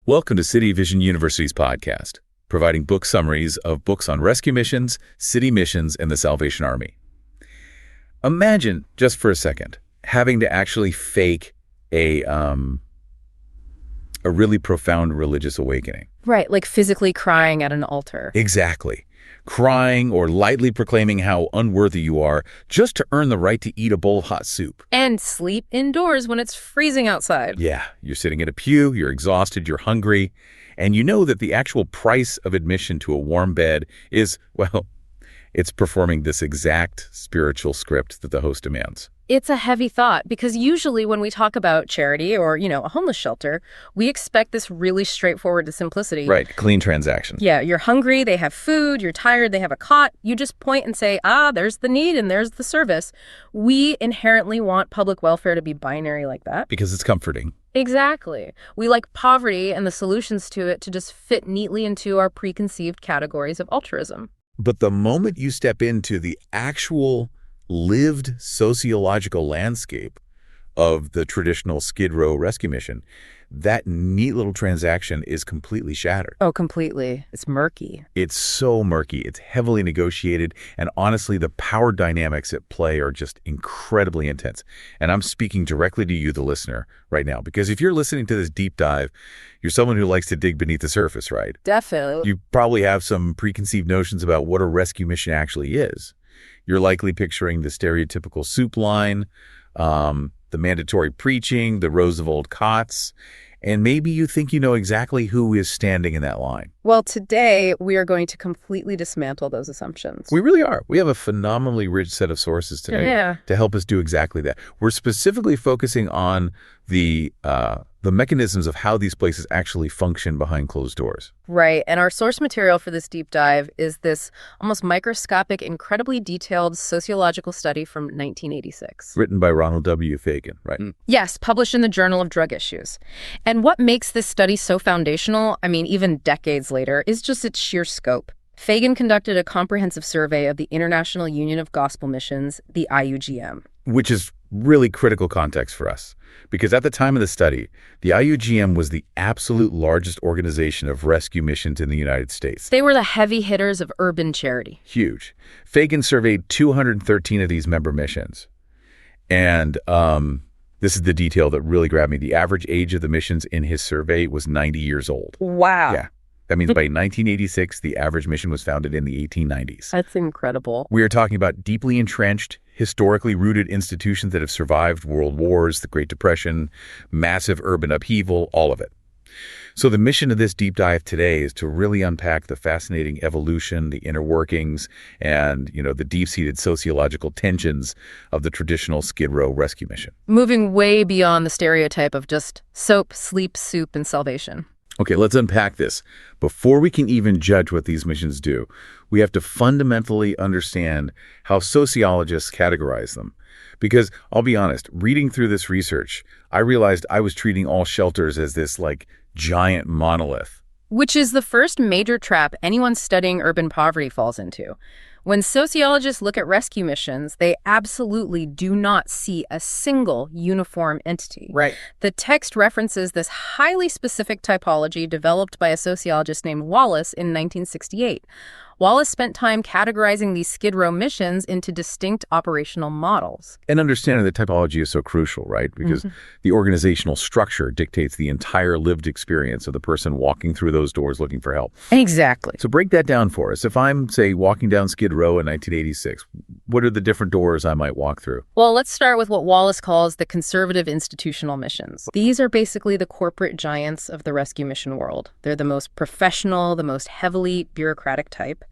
Welcome to City Vision University's podcast, providing book summaries of books on rescue missions, city missions, and the Salvation Army. Imagine, just for a second, having to actually fake a really profound religious awakening. Right, like physically crying at an altar. Exactly. Crying or lightly proclaiming how unworthy you are just to earn the right to eat a bowl of hot soup. And sleep indoors when it's freezing outside. Yeah, you're sitting in a pew, you're exhausted, you're hungry, and you know that the actual price of admission to a warm bed is, well, it's performing this exact spiritual script that the host demands. It's a heavy thought because usually when we talk about charity or, a homeless shelter, we expect this really straightforward simplicity. Right, clean transaction. Yeah, you're hungry, they have food, you're tired, they have a cot. You just point and say, there's the need and there's the service. We inherently want public welfare to be binary like that. Because it's comforting. Exactly. We like poverty and the solutions to it to just fit neatly into our preconceived categories of altruism. But the moment you step into the actual lived sociological landscape of the traditional Skid Row rescue mission, that neat little transaction is completely shattered. Oh, completely. It's murky. It's so murky. It's heavily negotiated. And honestly, the power dynamics at play are just incredibly intense. And I'm speaking directly to you, the listener, right now. Because if you're listening to this deep dive, you're someone who likes to dig beneath the surface, right? Definitely. You probably have some preconceived notions about what a rescue mission actually is. You're likely picturing the stereotypical soup line, the mandatory preaching, the rows of old cots, and maybe you think you know exactly who is standing in that line. Well, today we are going to completely dismantle those assumptions. We really are. We have a phenomenally rich set of sources today to help us do exactly that. We're specifically focusing on the mechanisms of how these places actually function behind closed doors. Right. And our source material for this deep dive is this almost microscopic, incredibly detailed sociological study from 1986. Written by Ronald W. Fagan, right? Yes, published in the Journal of Drug Issues. And what makes this study so foundational, even decades later, is just its sheer scope. Fagan conducted a comprehensive survey of the International Union of Gospel Missions, the IUGM. Which is really critical context for us. Because at the time of the study, the IUGM was the absolute largest organization of rescue missions in the United States. They were the heavy hitters of urban charity. Huge. Fagan surveyed 213 of these member missions. And this is the detail that really grabbed me. The average age of the missions in his survey was 90 years old. Wow. Yeah. That means by 1986, the average mission was founded in the 1890s. That's incredible. We are talking about deeply entrenched, historically rooted institutions that have survived world wars, the Great Depression, massive urban upheaval, all of it. So the mission of this deep dive today is to really unpack the fascinating evolution, the inner workings, and, the deep-seated sociological tensions of the traditional Skid Row rescue mission. Moving way beyond the stereotype of just soap, sleep, soup, and salvation. Okay, let's unpack this. Before we can even judge what these missions do, we have to fundamentally understand how sociologists categorize them. Because I'll be honest, reading through this research, I realized I was treating all shelters as this giant monolith. Which is the first major trap anyone studying urban poverty falls into. When sociologists look at rescue missions, they absolutely do not see a single uniform entity. Right. The text references this highly specific typology developed by a sociologist named Wallace in 1968. Wallace spent time categorizing these Skid Row missions into distinct operational models. And understanding the typology is so crucial, right? Because the organizational structure dictates the entire lived experience of the person walking through those doors looking for help. Exactly. So break that down for us. If I'm, say, walking down Skid Row in 1986, what are the different doors I might walk through? Well, let's start with what Wallace calls the conservative institutional missions. These are basically the corporate giants of the rescue mission world. They're the most professional, the most heavily bureaucratic type.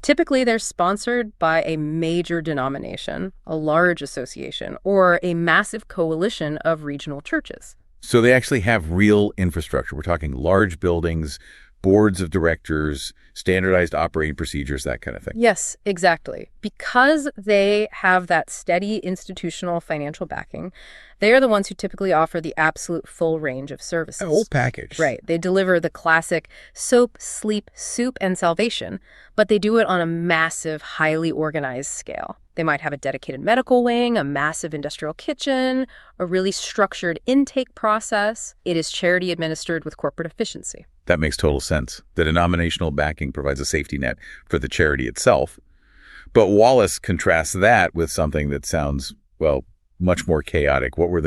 Typically, they're sponsored by a major denomination, a large association, or a massive coalition of regional churches. So they actually have real infrastructure. We're talking large buildings, boards of directors, standardized operating procedures, that kind of thing. Yes, exactly. Because they have that steady institutional financial backing, they are the ones who typically offer the absolute full range of services. A whole package. Right. They deliver the classic soap, sleep, soup, and salvation, but they do it on a massive, highly organized scale. They might have a dedicated medical wing, a massive industrial kitchen, a really structured intake process. It is charity administered with corporate efficiency. That makes total sense. The denominational backing provides a safety net for the charity itself. But Wallace contrasts that with something that sounds, well, much more chaotic. What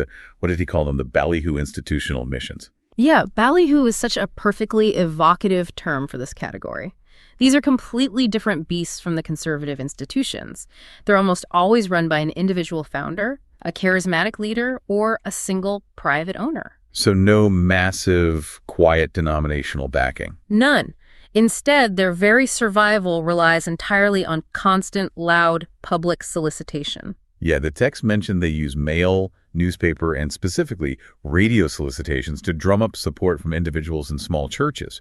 did he call them? The ballyhoo institutional missions. Yeah, ballyhoo is such a perfectly evocative term for this category. These are completely different beasts from the conservative institutions. They're almost always run by an individual founder, a charismatic leader, or a single private owner. So no massive, quiet denominational backing. None. Instead, their very survival relies entirely on constant, loud, public solicitation. Yeah, the text mentioned they use mail, newspaper, and specifically radio solicitations to drum up support from individuals in small churches.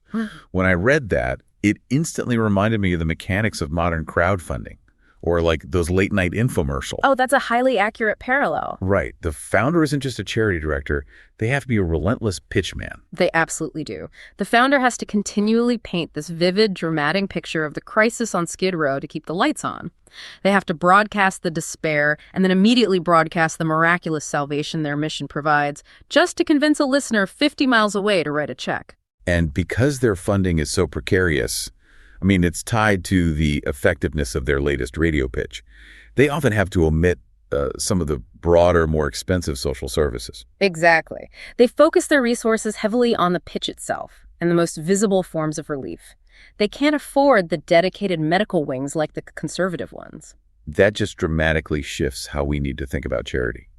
When I read that, it instantly reminded me of the mechanics of modern crowdfunding, or like those late-night infomercials. Oh, that's a highly accurate parallel. Right. The founder isn't just a charity director. They have to be a relentless pitchman. They absolutely do. The founder has to continually paint this vivid, dramatic picture of the crisis on Skid Row to keep the lights on. They have to broadcast the despair and then immediately broadcast the miraculous salvation their mission provides, just to convince a listener 50 miles away to write a check. And because their funding is so precarious, I mean, it's tied to the effectiveness of their latest radio pitch, they often have to omit some of the broader, more expensive social services. Exactly. They focus their resources heavily on the pitch itself and the most visible forms of relief. They can't afford the dedicated medical wings like the conservative ones. That just dramatically shifts how we need to think about charity.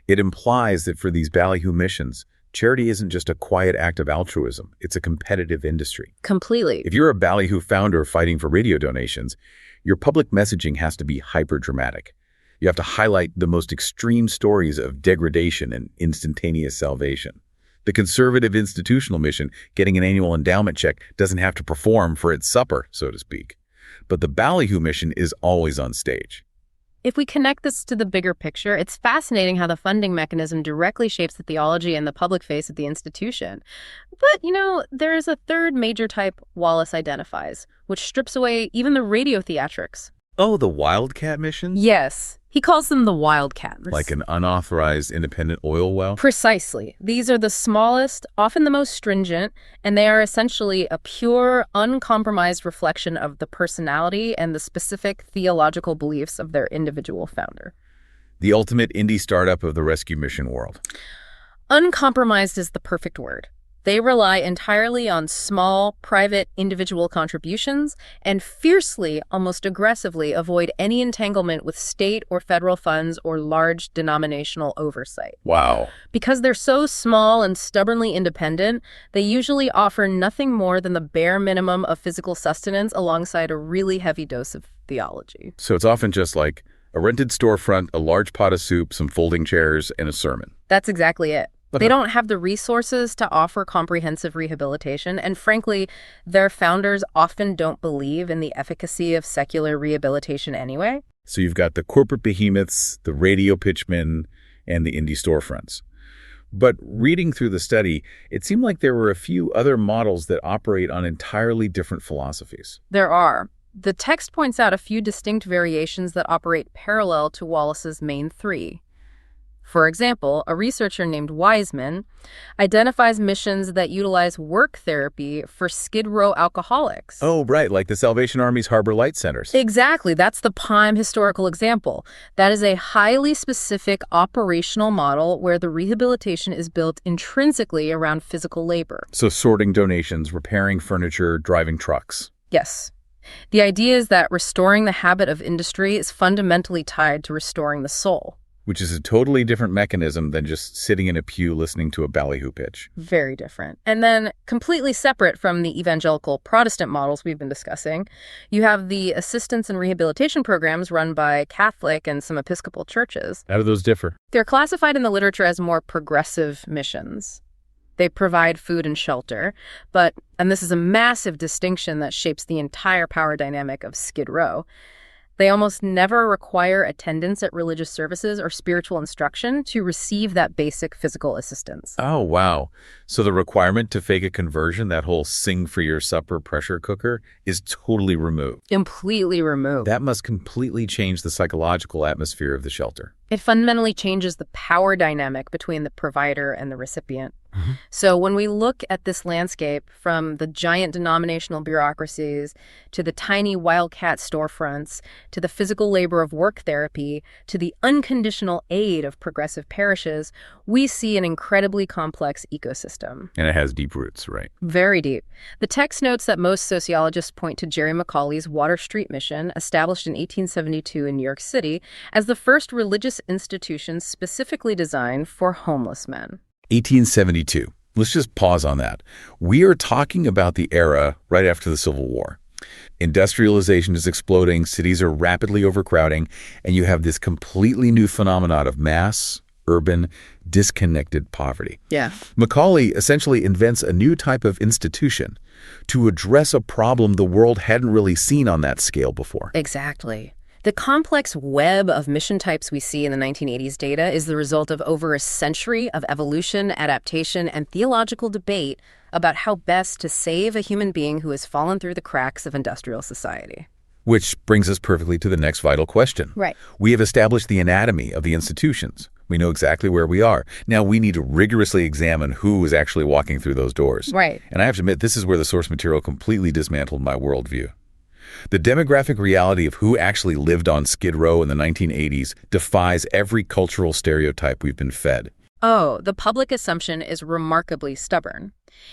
It implies that for these ballyhoo missions, charity isn't just a quiet act of altruism. It's a competitive industry. Completely. If you're a ballyhoo founder fighting for radio donations, your public messaging has to be hyper-dramatic. You have to highlight the most extreme stories of degradation and instantaneous salvation. The conservative institutional mission, getting an annual endowment check, doesn't have to perform for its supper, so to speak. But the ballyhoo mission is always on stage. If we connect this to the bigger picture, it's fascinating how the funding mechanism directly shapes the theology and the public face of the institution. But, there's a third major type Wallace identifies, which strips away even the radio theatrics. Oh, the wildcat missions? Yes. He calls them the wildcats. Like an unauthorized independent oil well? Precisely. These are the smallest, often the most stringent, and they are essentially a pure, uncompromised reflection of the personality and the specific theological beliefs of their individual founder. The ultimate indie startup of the rescue mission world. Uncompromised is the perfect word. They rely entirely on small, private, individual contributions and fiercely, almost aggressively, avoid any entanglement with state or federal funds or large denominational oversight. Wow. Because they're so small and stubbornly independent, they usually offer nothing more than the bare minimum of physical sustenance alongside a really heavy dose of theology. So it's often just like a rented storefront, a large pot of soup, some folding chairs, and a sermon. That's exactly it. Okay. They don't have the resources to offer comprehensive rehabilitation, and frankly, their founders often don't believe in the efficacy of secular rehabilitation anyway. So you've got the corporate behemoths, the radio pitchmen, and the indie storefronts. But reading through the study, it seemed like there were a few other models that operate on entirely different philosophies. There are. The text points out a few distinct variations that operate parallel to Wallace's main three. For example, a researcher named Wiseman identifies missions that utilize work therapy for Skid Row alcoholics. Oh, right, like the Salvation Army's Harbor Light Centers. Exactly. That's the prime historical example. That is a highly specific operational model where the rehabilitation is built intrinsically around physical labor. So sorting donations, repairing furniture, driving trucks. Yes. The idea is that restoring the habit of industry is fundamentally tied to restoring the soul. Which is a totally different mechanism than just sitting in a pew listening to a ballyhoo pitch. Very different. And then completely separate from the evangelical Protestant models we've been discussing, you have the assistance and rehabilitation programs run by Catholic and some Episcopal churches. How do those differ? They're classified in the literature as more progressive missions. They provide food and shelter, and this is a massive distinction that shapes the entire power dynamic of Skid Row, They almost never require attendance at religious services or spiritual instruction to receive that basic physical assistance. Oh, wow. So the requirement to fake a conversion, that whole sing for your supper pressure cooker, is totally removed. Completely removed. That must completely change the psychological atmosphere of the shelter. It fundamentally changes the power dynamic between the provider and the recipient. So when we look at this landscape, from the giant denominational bureaucracies to the tiny wildcat storefronts to the physical labor of work therapy to the unconditional aid of progressive parishes, we see an incredibly complex ecosystem. And it has deep roots, right? Very deep. The text notes that most sociologists point to Jerry McAuley's Water Street Mission, established in 1872 in New York City, as the first religious institution specifically designed for homeless men. 1872. Let's just pause on that. We are talking about the era right after the Civil War. Industrialization is exploding, cities are rapidly overcrowding, and you have this completely new phenomenon of mass, urban, disconnected poverty. Yeah. Macaulay essentially invents a new type of institution to address a problem the world hadn't really seen on that scale before. Exactly. The complex web of mission types we see in the 1980s data is the result of over a century of evolution, adaptation, and theological debate about how best to save a human being who has fallen through the cracks of industrial society. Which brings us perfectly to the next vital question. Right. We have established the anatomy of the institutions. We know exactly where we are. Now we need to rigorously examine who is actually walking through those doors. Right. And I have to admit, this is where the source material completely dismantled my worldview. The demographic reality of who actually lived on Skid Row in the 1980s defies every cultural stereotype we've been fed. Oh, the public assumption is remarkably stubborn.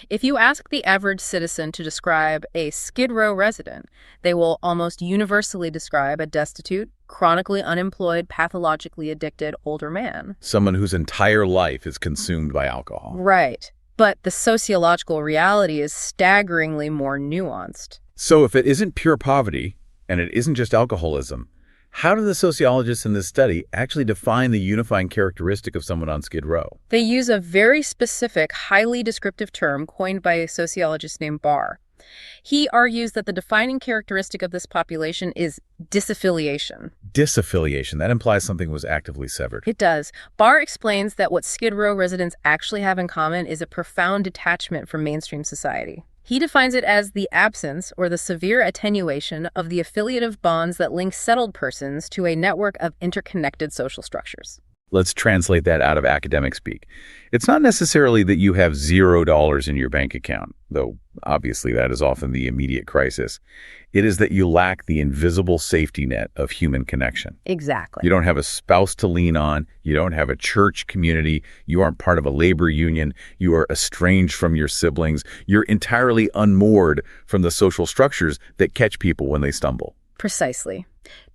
If you ask the average citizen to describe a Skid Row resident, they will almost universally describe a destitute, chronically unemployed, pathologically addicted older man. Someone whose entire life is consumed by alcohol. Right. But the sociological reality is staggeringly more nuanced. So if it isn't pure poverty, and it isn't just alcoholism, how do the sociologists in this study actually define the unifying characteristic of someone on Skid Row? They use a very specific, highly descriptive term coined by a sociologist named Barr. He argues that the defining characteristic of this population is disaffiliation. Disaffiliation. That implies something was actively severed. It does. Barr explains that what Skid Row residents actually have in common is a profound detachment from mainstream society. He defines it as the absence or the severe attenuation of the affiliative bonds that link settled persons to a network of interconnected social structures. Let's translate that out of academic speak. It's not necessarily that you have $0 in your bank account, though obviously that is often the immediate crisis. It is that you lack the invisible safety net of human connection. Exactly. You don't have a spouse to lean on. You don't have a church community. You aren't part of a labor union. You are estranged from your siblings. You're entirely unmoored from the social structures that catch people when they stumble. Precisely.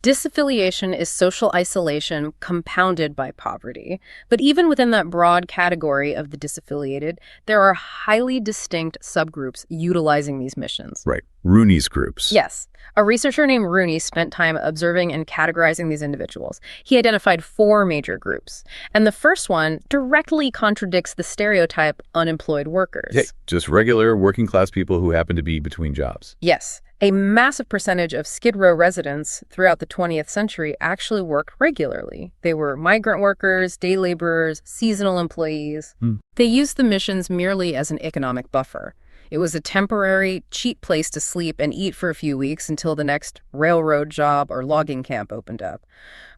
Disaffiliation is social isolation compounded by poverty. But even within that broad category of the disaffiliated, there are highly distinct subgroups utilizing these missions. Right. Rooney's groups. Yes. A researcher named Rooney spent time observing and categorizing these individuals. He identified 4 major groups. And the first one directly contradicts the stereotype unemployed workers. Hey, just regular working class people who happen to be between jobs. Yes. A massive percentage of Skid Row residents throughout the 20th century actually worked regularly. They were migrant workers, day laborers, seasonal employees. They used the missions merely as an economic buffer. It was a temporary, cheap place to sleep and eat for a few weeks until the next railroad job or logging camp opened up.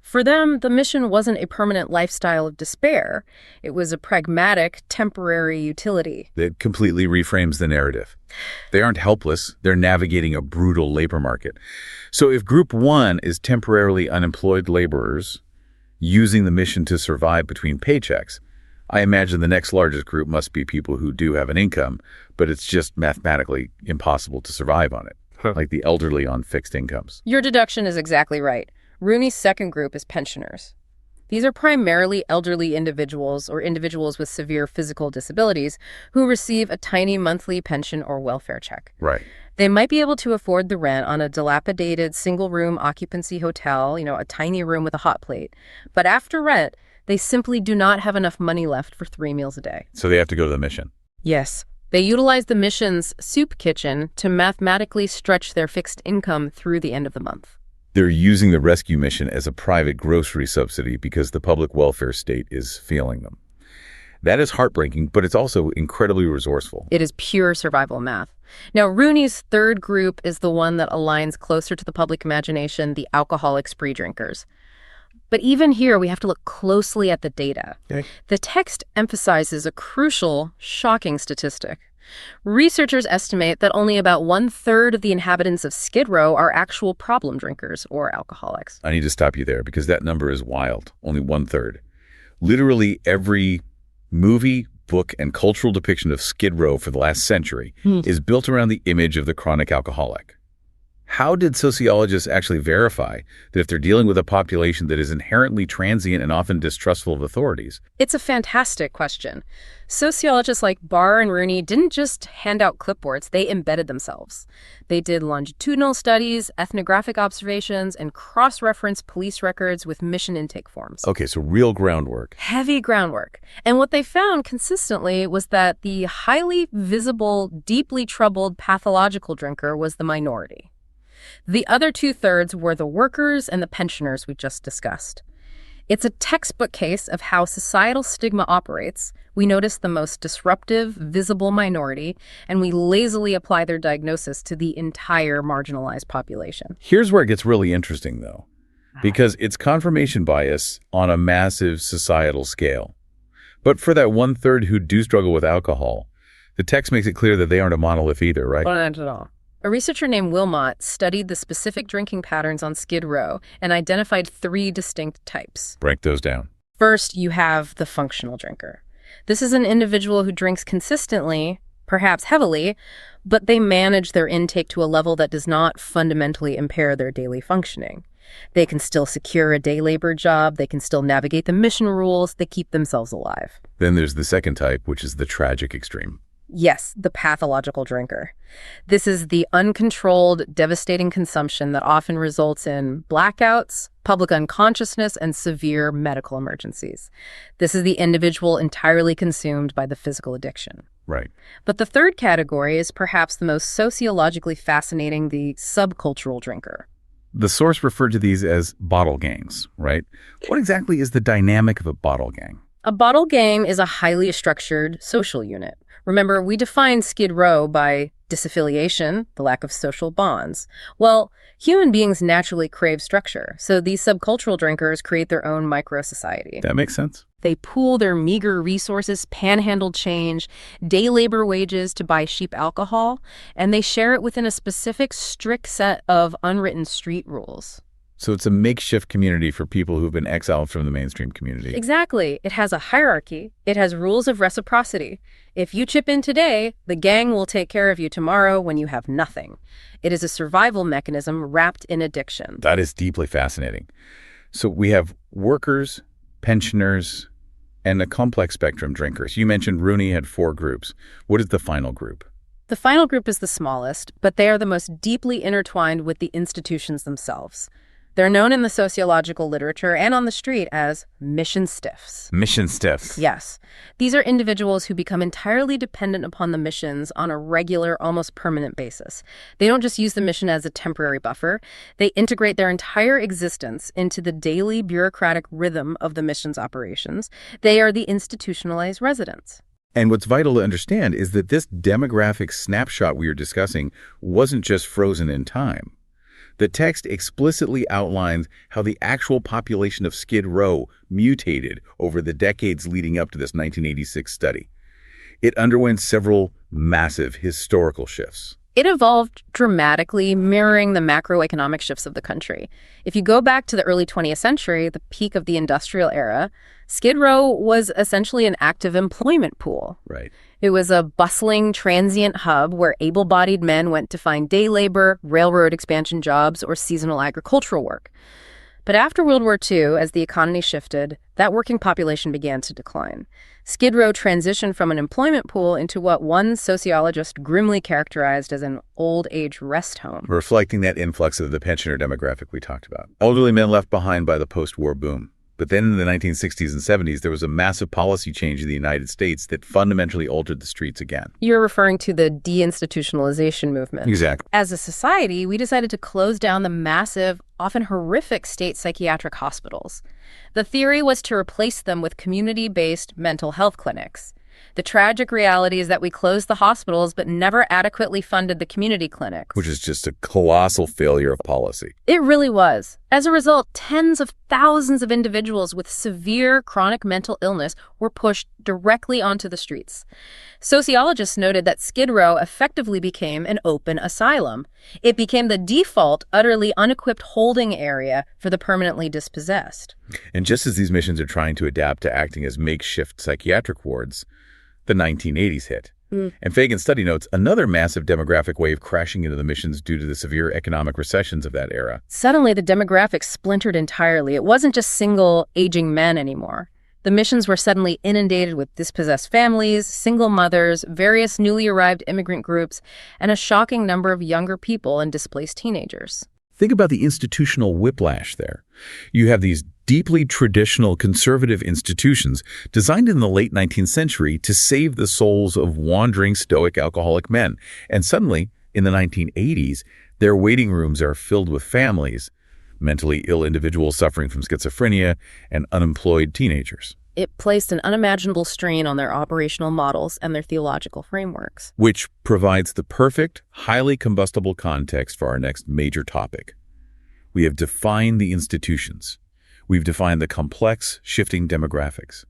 For them, the mission wasn't a permanent lifestyle of despair. It was a pragmatic, temporary utility. It completely reframes the narrative. They aren't helpless. They're navigating a brutal labor market. So if Group 1 is temporarily unemployed laborers using the mission to survive between paychecks, I imagine the next largest group must be people who do have an income, but it's just mathematically impossible to survive on it, like the elderly on fixed incomes. Your deduction is exactly right. Rooney's second group is pensioners. These are primarily elderly individuals or individuals with severe physical disabilities who receive a tiny monthly pension or welfare check. Right. They might be able to afford the rent on a dilapidated single-room occupancy hotel, a tiny room with a hot plate. But after rent, they simply do not have enough money left for 3 meals a day. So they have to go to the mission. Yes. They utilize the mission's soup kitchen to mathematically stretch their fixed income through the end of the month. They're using the rescue mission as a private grocery subsidy because the public welfare state is failing them. That is heartbreaking, but it's also incredibly resourceful. It is pure survival math. Now, Rooney's third group is the one that aligns closer to the public imagination, the alcoholic spree drinkers. But even here, we have to look closely at the data. Okay. The text emphasizes a crucial, shocking statistic. Researchers estimate that only about 1/3 of the inhabitants of Skid Row are actual problem drinkers or alcoholics. I need to stop you there because that number is wild. Only 1/3. Literally every movie, book, and cultural depiction of Skid Row for the last century is built around the image of the chronic alcoholic. How did sociologists actually verify that if they're dealing with a population that is inherently transient and often distrustful of authorities? It's a fantastic question. Sociologists like Barr and Rooney didn't just hand out clipboards, they embedded themselves. They did longitudinal studies, ethnographic observations, and cross-referenced police records with mission intake forms. Okay, so real groundwork. Heavy groundwork. And what they found consistently was that the highly visible, deeply troubled pathological drinker was the minority. The other 2/3 were the workers and the pensioners we just discussed. It's a textbook case of how societal stigma operates. We notice the most disruptive, visible minority, and we lazily apply their diagnosis to the entire marginalized population. Here's where it gets really interesting, though, because it's confirmation bias on a massive societal scale. But for that 1/3 who do struggle with alcohol, the text makes it clear that they aren't a monolith either, right? Well, not at all. A researcher named Wilmot studied the specific drinking patterns on Skid Row and identified 3 distinct types. Break those down. First, you have the functional drinker. This is an individual who drinks consistently, perhaps heavily, but they manage their intake to a level that does not fundamentally impair their daily functioning. They can still secure a day labor job, they can still navigate the mission rules, they keep themselves alive. Then there's the second type, which is the tragic extreme. Yes, the pathological drinker. This is the uncontrolled, devastating consumption that often results in blackouts, public unconsciousness, and severe medical emergencies. This is the individual entirely consumed by the physical addiction. Right. But the third category is perhaps the most sociologically fascinating, the subcultural drinker. The source referred to these as bottle gangs, right? What exactly is the dynamic of a bottle gang? A bottle gang is a highly structured social unit. Remember, we define Skid Row by disaffiliation, the lack of social bonds. Well, human beings naturally crave structure, so these subcultural drinkers create their own micro-society. That makes sense. They pool their meager resources, panhandle change, day labor wages to buy cheap alcohol, and they share it within a specific, strict set of unwritten street rules. So it's a makeshift community for people who've been exiled from the mainstream community. Exactly. It has a hierarchy. It has rules of reciprocity. If you chip in today, the gang will take care of you tomorrow when you have nothing. It is a survival mechanism wrapped in addiction. That is deeply fascinating. So we have workers, pensioners, and a complex spectrum drinkers. You mentioned Rooney had 4 groups. What is the final group? The final group is the smallest, but they are the most deeply intertwined with the institutions themselves. They're known in the sociological literature and on the street as mission stiffs. Mission stiffs. Yes. These are individuals who become entirely dependent upon the missions on a regular, almost permanent basis. They don't just use the mission as a temporary buffer. They integrate their entire existence into the daily bureaucratic rhythm of the mission's operations. They are the institutionalized residents. And what's vital to understand is that this demographic snapshot we are discussing wasn't just frozen in time. The text explicitly outlines how the actual population of Skid Row mutated over the decades leading up to this 1986 study. It underwent several massive historical shifts. It evolved dramatically, mirroring the macroeconomic shifts of the country. If you go back to the early 20th century, the peak of the industrial era, Skid Row was essentially an active employment pool. Right. It was a bustling, transient hub where able-bodied men went to find day labor, railroad expansion jobs, or seasonal agricultural work. But after World War II, as the economy shifted, that working population began to decline. Skid Row transitioned from an employment pool into what one sociologist grimly characterized as an old-age rest home. Reflecting that influx of the pensioner demographic we talked about. Elderly men left behind by the post-war boom. But then in the 1960s and 70s, there was a massive policy change in the United States that fundamentally altered the streets again. You're referring to the deinstitutionalization movement. Exactly. As a society, we decided to close down the massive, often horrific state psychiatric hospitals. The theory was to replace them with community-based mental health clinics. The tragic reality is that we closed the hospitals but never adequately funded the community clinics. Which is just a colossal failure of policy. It really was. As a result, tens of thousands of individuals with severe chronic mental illness were pushed directly onto the streets. Sociologists noted that Skid Row effectively became an open asylum. It became the default, utterly unequipped holding area for the permanently dispossessed. And just as these missions are trying to adapt to acting as makeshift psychiatric wards, the 1980s hit. And Fagan's study notes another massive demographic wave crashing into the missions due to the severe economic recessions of that era. Suddenly, the demographics splintered entirely. It wasn't just single, aging men anymore. The missions were suddenly inundated with dispossessed families, single mothers, various newly arrived immigrant groups, and a shocking number of younger people and displaced teenagers. Think about the institutional whiplash there. You have these deeply traditional conservative institutions designed in the late 19th century to save the souls of wandering stoic alcoholic men. And suddenly, in the 1980s, their waiting rooms are filled with families, mentally ill individuals suffering from schizophrenia, and unemployed teenagers. It placed an unimaginable strain on their operational models and their theological frameworks. Which provides the perfect, highly combustible context for our next major topic. We have defined the institutions. We've defined the complex, shifting demographics.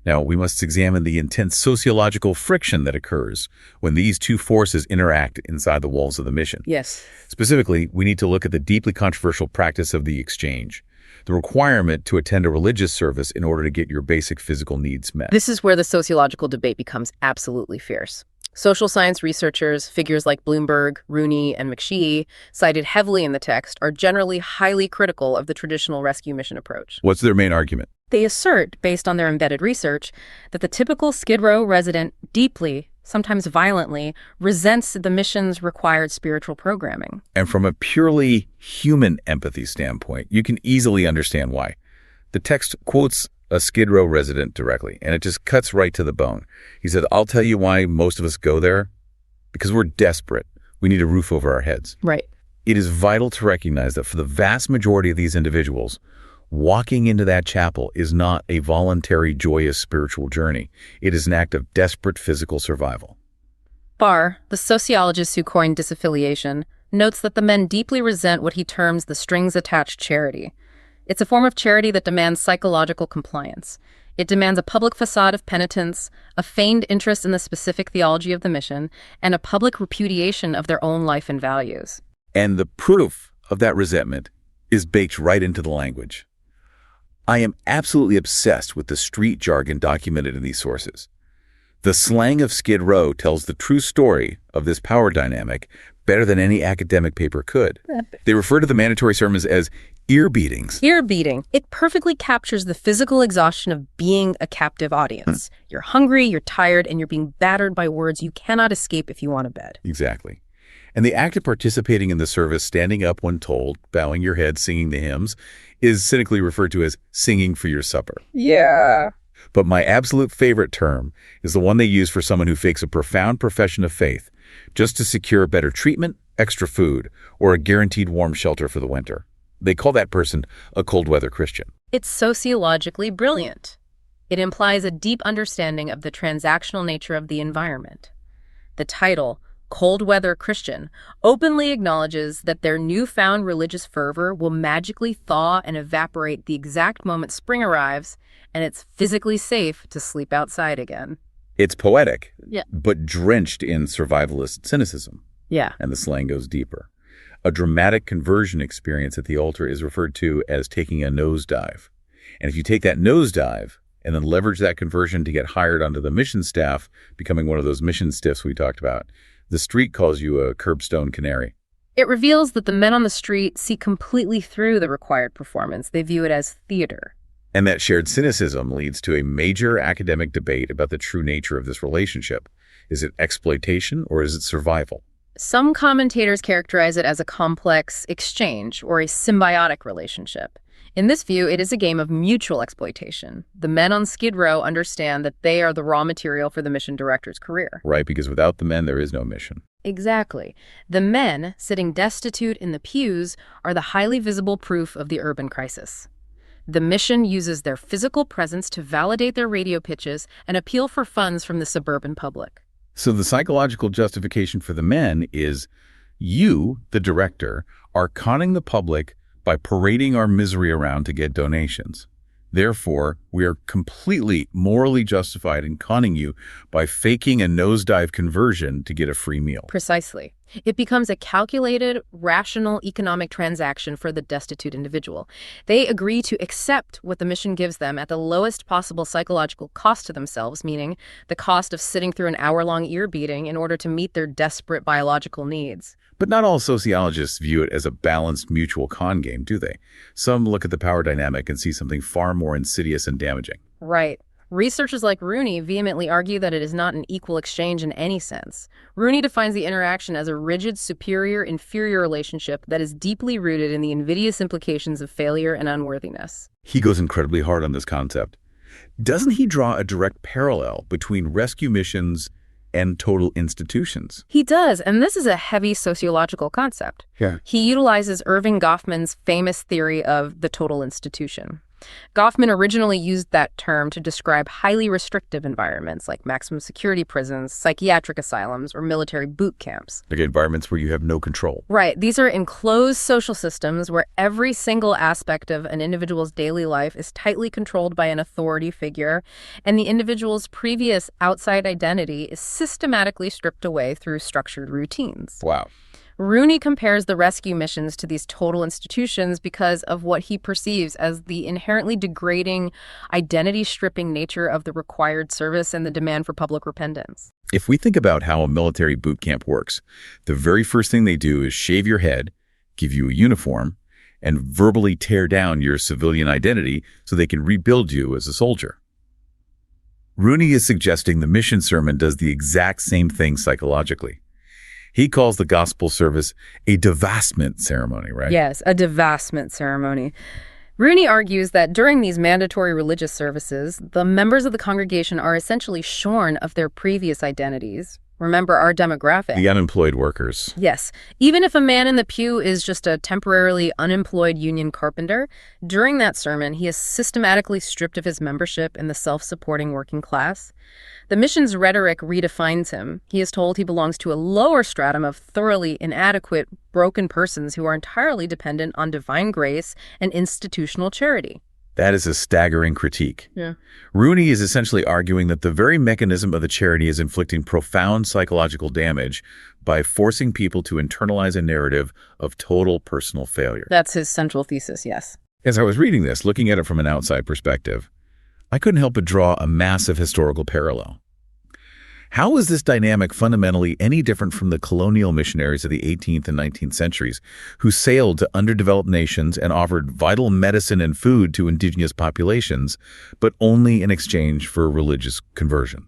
Now, we must examine the intense sociological friction that occurs when these two forces interact inside the walls of the mission. Yes. Specifically, we need to look at the deeply controversial practice of the exchange, the requirement to attend a religious service in order to get your basic physical needs met. This is where the sociological debate becomes absolutely fierce. Social science researchers, figures like Bloomberg, Rooney, and McShee, cited heavily in the text, are generally highly critical of the traditional rescue mission approach. What's their main argument? They assert, based on their embedded research, that the typical Skid Row resident deeply, sometimes violently, resents the mission's required spiritual programming. And from a purely human empathy standpoint, you can easily understand why. The text quotes a Skid Row resident directly, and it just cuts right to the bone. He said, "I'll tell you why most of us go there. Because we're desperate. We need a roof over our heads." Right. It is vital to recognize that for the vast majority of these individuals, walking into that chapel is not a voluntary, joyous spiritual journey. It is an act of desperate physical survival. Barr, the sociologist who coined disaffiliation, notes that the men deeply resent what he terms the strings-attached charity. It's a form of charity that demands psychological compliance. It demands a public facade of penitence, a feigned interest in the specific theology of the mission, and a public repudiation of their own life and values. And the proof of that resentment is baked right into the language. I am absolutely obsessed with the street jargon documented in these sources. The slang of Skid Row tells the true story of this power dynamic better than any academic paper could. They refer to the mandatory sermons as ear beatings. Ear beating. It perfectly captures the physical exhaustion of being a captive audience. You're hungry, you're tired, and you're being battered by words you cannot escape if you want to bed. Exactly. And the act of participating in the service, standing up when told, bowing your head, singing the hymns, is cynically referred to as singing for your supper. Yeah. But my absolute favorite term is the one they use for someone who fakes a profound profession of faith just to secure better treatment, extra food, or a guaranteed warm shelter for the winter. They call that person a cold-weather Christian. It's sociologically brilliant. It implies a deep understanding of the transactional nature of the environment. The title, Cold-Weather Christian, openly acknowledges that their newfound religious fervor will magically thaw and evaporate the exact moment spring arrives and it's physically safe to sleep outside again. It's poetic, Yeah. but drenched in survivalist cynicism. Yeah. And the slang goes deeper. A dramatic conversion experience at the altar is referred to as taking a nosedive. And if you take that nosedive and then leverage that conversion to get hired onto the mission staff, becoming one of those mission stiffs we talked about, the street calls you a curbstone canary. It reveals that the men on the street see completely through the required performance. They view it as theater. And that shared cynicism leads to a major academic debate about the true nature of this relationship. Is it exploitation or is it survival? Some commentators characterize it as a complex exchange or a symbiotic relationship. In this view, it is a game of mutual exploitation. The men on Skid Row understand that they are the raw material for the mission director's career. Right, because without the men, there is no mission. Exactly. The men, sitting destitute in the pews, are the highly visible proof of the urban crisis. The mission uses their physical presence to validate their radio pitches and appeal for funds from the suburban public. So the psychological justification for the men is you, the director, are conning the public by parading our misery around to get donations. Therefore, we are completely morally justified in conning you by faking a nosedive conversion to get a free meal. Precisely. It becomes a calculated, rational economic transaction for the destitute individual. They agree to accept what the mission gives them at the lowest possible psychological cost to themselves, meaning the cost of sitting through an hour-long ear beating in order to meet their desperate biological needs. But not all sociologists view it as a balanced mutual con game, do they? Some look at the power dynamic and see something far more insidious and damaging. Right. Researchers like Rooney vehemently argue that it is not an equal exchange in any sense. Rooney defines the interaction as a rigid superior-inferior relationship that is deeply rooted in the invidious implications of failure and unworthiness. He goes incredibly hard on this concept. Doesn't he draw a direct parallel between rescue missions and total institutions? He does, and this is a heavy sociological concept. Yeah. He utilizes Irving Goffman's famous theory of the total institution. Goffman originally used that term to describe highly restrictive environments like maximum security prisons, psychiatric asylums, or military boot camps. Like environments where you have no control. Right. These are enclosed social systems where every single aspect of an individual's daily life is tightly controlled by an authority figure, and the individual's previous outside identity is systematically stripped away through structured routines. Wow. Rooney compares the rescue missions to these total institutions because of what he perceives as the inherently degrading, identity-stripping nature of the required service and the demand for public repentance. If we think about how a military boot camp works, the very first thing they do is shave your head, give you a uniform, and verbally tear down your civilian identity so they can rebuild you as a soldier. Rooney is suggesting the mission sermon does the exact same thing psychologically. He calls the gospel service a divestment ceremony, right? Yes, a divestment ceremony. Rooney argues that during these mandatory religious services, the members of the congregation are essentially shorn of their previous identities. Remember our demographic. The unemployed workers. Yes. Even if a man in the pew is just a temporarily unemployed union carpenter, during that sermon, he is systematically stripped of his membership in the self-supporting working class. The mission's rhetoric redefines him. He is told he belongs to a lower stratum of thoroughly inadequate, broken persons who are entirely dependent on divine grace and institutional charity. That is a staggering critique. Yeah. Rooney is essentially arguing that the very mechanism of the charity is inflicting profound psychological damage by forcing people to internalize a narrative of total personal failure. That's his central thesis, yes. As I was reading this, looking at it from an outside perspective, I couldn't help but draw a massive historical parallel. How is this dynamic fundamentally any different from the colonial missionaries of the 18th and 19th centuries who sailed to underdeveloped nations and offered vital medicine and food to indigenous populations, but only in exchange for religious conversion?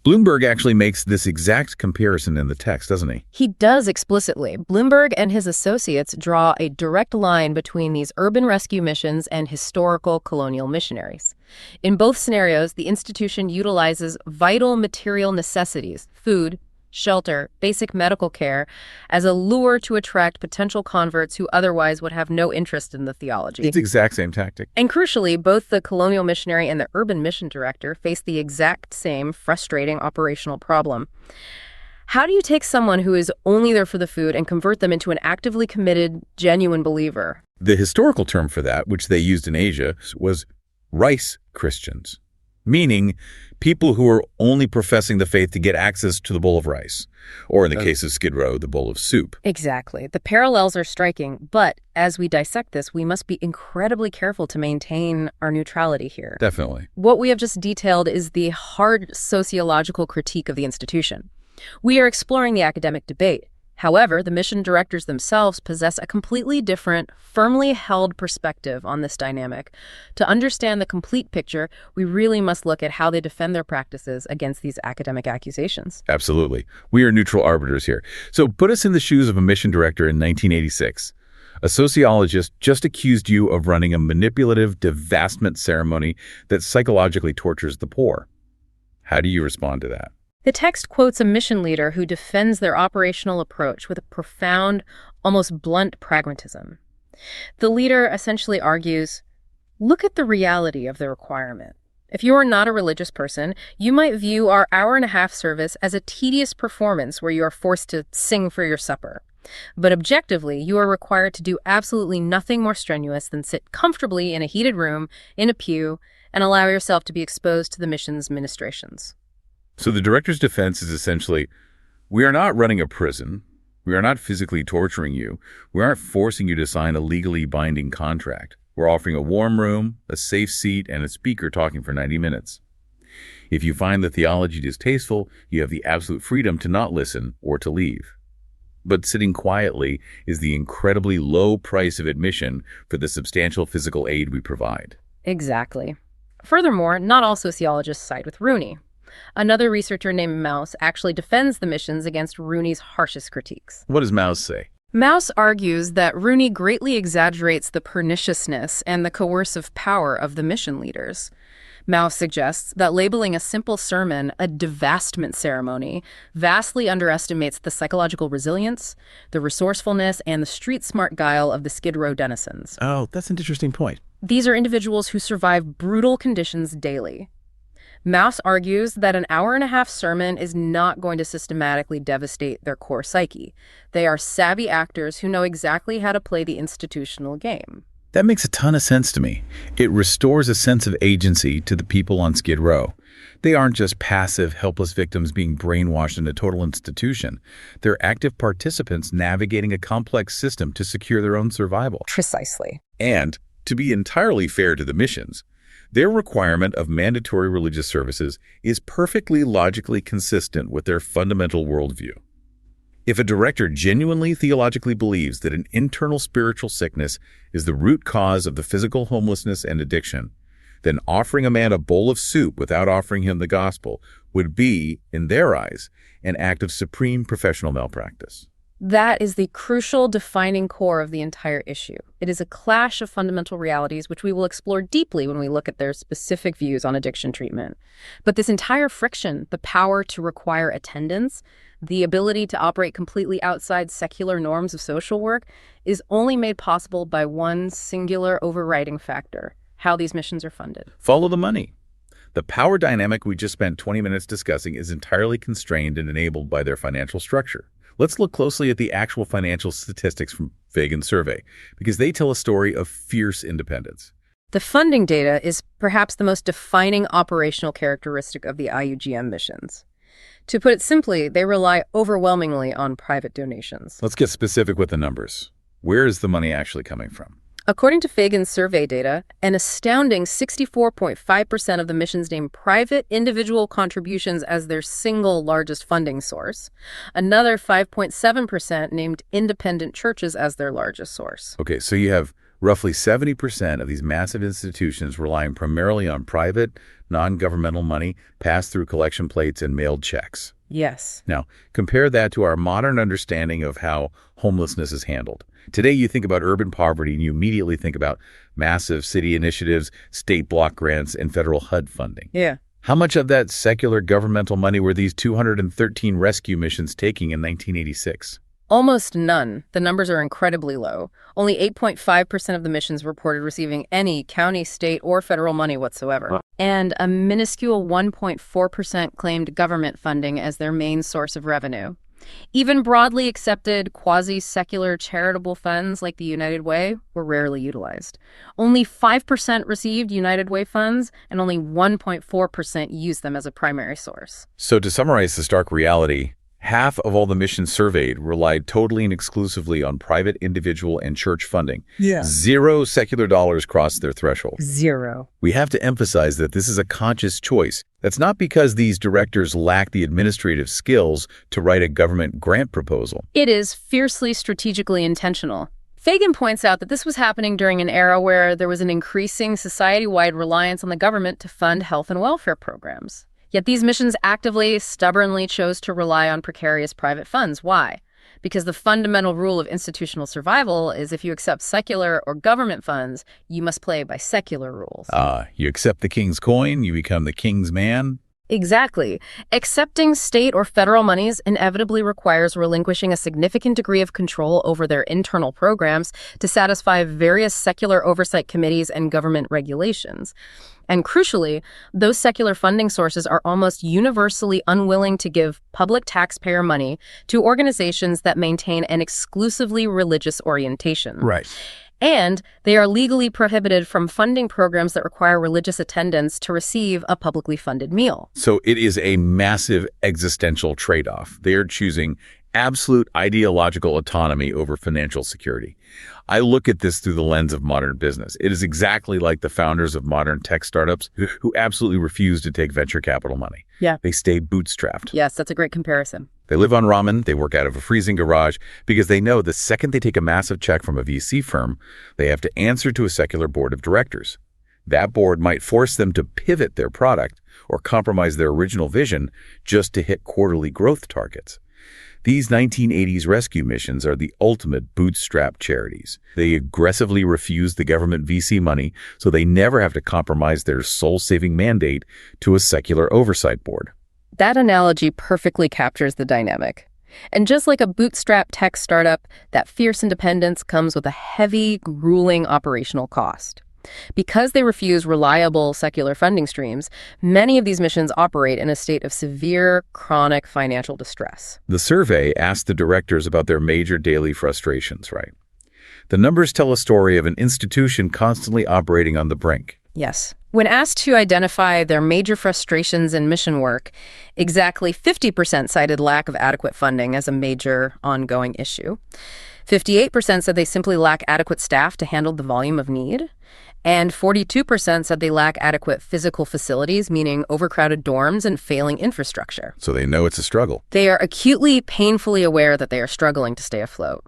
Bloomberg actually makes this exact comparison in the text, doesn't he? He does explicitly. Bloomberg and his associates draw a direct line between these urban rescue missions and historical colonial missionaries. In both scenarios, the institution utilizes vital material necessities, food, shelter, basic medical care, as a lure to attract potential converts who otherwise would have no interest in the theology. It's the exact same tactic. And crucially, both the colonial missionary and the urban mission director face the exact same frustrating operational problem. How do you take someone who is only there for the food and convert them into an actively committed, genuine believer? The historical term for that, which they used in Asia, was rice Christians, meaning people who are only professing the faith to get access to the bowl of rice, or in the case of Skid Row, the bowl of soup. Exactly. The parallels are striking, but as we dissect this, we must be incredibly careful to maintain our neutrality here. Definitely. What we have just detailed is the hard sociological critique of the institution. We are exploring the academic debate. However, the mission directors themselves possess a completely different, firmly held perspective on this dynamic. To understand the complete picture, we really must look at how they defend their practices against these academic accusations. Absolutely. We are neutral arbiters here. So put us in the shoes of a mission director in 1986. A sociologist just accused you of running a manipulative divestment ceremony that psychologically tortures the poor. How do you respond to that? The text quotes a mission leader who defends their operational approach with a profound, almost blunt pragmatism. The leader essentially argues, look at the reality of the requirement. If you are not a religious person, you might view our hour-and-a-half service as a tedious performance where you are forced to sing for your supper. But objectively, you are required to do absolutely nothing more strenuous than sit comfortably in a heated room, in a pew, and allow yourself to be exposed to the mission's ministrations. So the director's defense is essentially, we are not running a prison. We are not physically torturing you. We aren't forcing you to sign a legally binding contract. We're offering a warm room, a safe seat, and a speaker talking for 90 minutes. If you find the theology distasteful, you have the absolute freedom to not listen or to leave. But sitting quietly is the incredibly low price of admission for the substantial physical aid we provide. Exactly. Furthermore, not all sociologists side with Rooney. Another researcher named Mouse actually defends the missions against Rooney's harshest critiques. What does Mouse say? Mouse argues that Rooney greatly exaggerates the perniciousness and the coercive power of the mission leaders. Mouse suggests that labeling a simple sermon a divestment ceremony vastly underestimates the psychological resilience, the resourcefulness, and the street-smart guile of the Skid Row denizens. Oh, that's an interesting point. These are individuals who survive brutal conditions daily. Mouse argues that an hour-and-a-half sermon is not going to systematically devastate their core psyche. They are savvy actors who know exactly how to play the institutional game. That makes a ton of sense to me. It restores a sense of agency to the people on Skid Row. They aren't just passive, helpless victims being brainwashed in a total institution. They're active participants navigating a complex system to secure their own survival. Precisely. And, to be entirely fair to the missions, their requirement of mandatory religious services is perfectly logically consistent with their fundamental worldview. If a director genuinely theologically believes that an internal spiritual sickness is the root cause of the physical homelessness and addiction, then offering a man a bowl of soup without offering him the gospel would be, in their eyes, an act of supreme professional malpractice. That is the crucial defining core of the entire issue. It is a clash of fundamental realities which we will explore deeply when we look at their specific views on addiction treatment. But this entire friction, the power to require attendance, the ability to operate completely outside secular norms of social work, is only made possible by one singular overriding factor: how these missions are funded. Follow the money. The power dynamic we just spent 20 minutes discussing is entirely constrained and enabled by their financial structure. Let's look closely at the actual financial statistics from Fagan's survey, because they tell a story of fierce independence. The funding data is perhaps the most defining operational characteristic of the IUGM missions. To put it simply, they rely overwhelmingly on private donations. Let's get specific with the numbers. Where is the money actually coming from? According to Fagan's survey data, an astounding 64.5% of the missions name private individual contributions as their single largest funding source. Another 5.7% named independent churches as their largest source. Okay, so you have roughly 70% of these massive institutions relying primarily on private, non-governmental money passed through collection plates and mailed checks. Yes. Now, compare that to our modern understanding of how homelessness is handled. Today, you think about urban poverty and you immediately think about massive city initiatives, state block grants, and federal HUD funding. Yeah. How much of that secular governmental money were these 213 rescue missions taking in 1986? Almost none. The numbers are incredibly low. Only 8.5% of the missions reported receiving any county, state, or federal money whatsoever. And a minuscule 1.4% claimed government funding as their main source of revenue. Even broadly accepted quasi-secular charitable funds like the United Way were rarely utilized. Only 5% received United Way funds, and only 1.4% used them as a primary source. So to summarize the stark reality, half of all the missions surveyed relied totally and exclusively on private, individual, and church funding. Yeah. 0 secular dollars crossed their threshold. 0. We have to emphasize that this is a conscious choice. That's not because these directors lack the administrative skills to write a government grant proposal. It is fiercely strategically intentional. Fagan points out that this was happening during an era where there was an increasing society-wide reliance on the government to fund health and welfare programs. Yet these missions actively, stubbornly chose to rely on precarious private funds. Why? because the fundamental rule of institutional survival is if you accept secular or government funds, you must play by secular rules. You accept the king's coin, you become the king's man. Exactly. Accepting state or federal monies inevitably requires relinquishing a significant degree of control over their internal programs to satisfy various secular oversight committees and government regulations. And crucially, those secular funding sources are almost universally unwilling to give public taxpayer money to organizations that maintain an exclusively religious orientation. Right. And they are legally prohibited from funding programs that require religious attendance to receive a publicly funded meal. So it is a massive existential trade-off. They are choosing absolute ideological autonomy over financial security. I look at this through the lens of modern business. It is exactly like the founders of modern tech startups who absolutely refuse to take venture capital money. Yeah. They stay bootstrapped. Yes, that's a great comparison. They live on ramen, they work out of a freezing garage, because they know the second they take a massive check from a VC firm, they have to answer to a secular board of directors. That board might force them to pivot their product or compromise their original vision just to hit quarterly growth targets. These 1980s rescue missions are the ultimate bootstrap charities. They aggressively refuse the government VC money so they never have to compromise their soul-saving mandate to a secular oversight board. That analogy perfectly captures the dynamic. And just like a bootstrap tech startup, that fierce independence comes with a heavy, grueling operational cost. Because they refuse reliable secular funding streams, many of these missions operate in a state of severe, chronic financial distress. The survey asked the directors about their major daily frustrations, right? The numbers tell a story of an institution constantly operating on the brink. Yes. When asked to identify their major frustrations in mission work, exactly 50% cited lack of adequate funding as a major ongoing issue. 58% said they simply lack adequate staff to handle the volume of need. And 42% said they lack adequate physical facilities, meaning overcrowded dorms and failing infrastructure. So they know it's a struggle. They are acutely, painfully aware that they are struggling to stay afloat.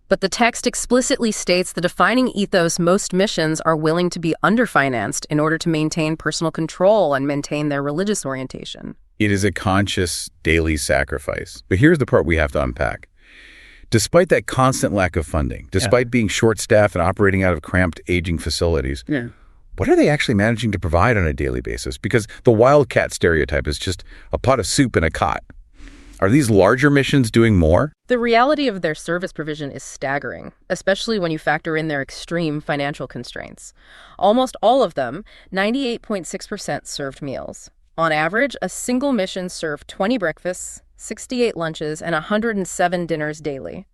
But the text explicitly states the defining ethos most missions are willing to be underfinanced in order to maintain personal control and maintain their religious orientation. It is a conscious daily sacrifice. But here's the part we have to unpack. Despite that constant lack of funding, despite being short-staffed and operating out of cramped, aging facilities, what are they actually managing to provide on a daily basis? Because the wildcat stereotype is just a pot of soup and a cot. Are these larger missions doing more? The reality of their service provision is staggering, especially when you factor in their extreme financial constraints. Almost all of them, 98.6%, served meals. On average, a single mission served 20 breakfasts, 68 lunches, and 107 dinners daily.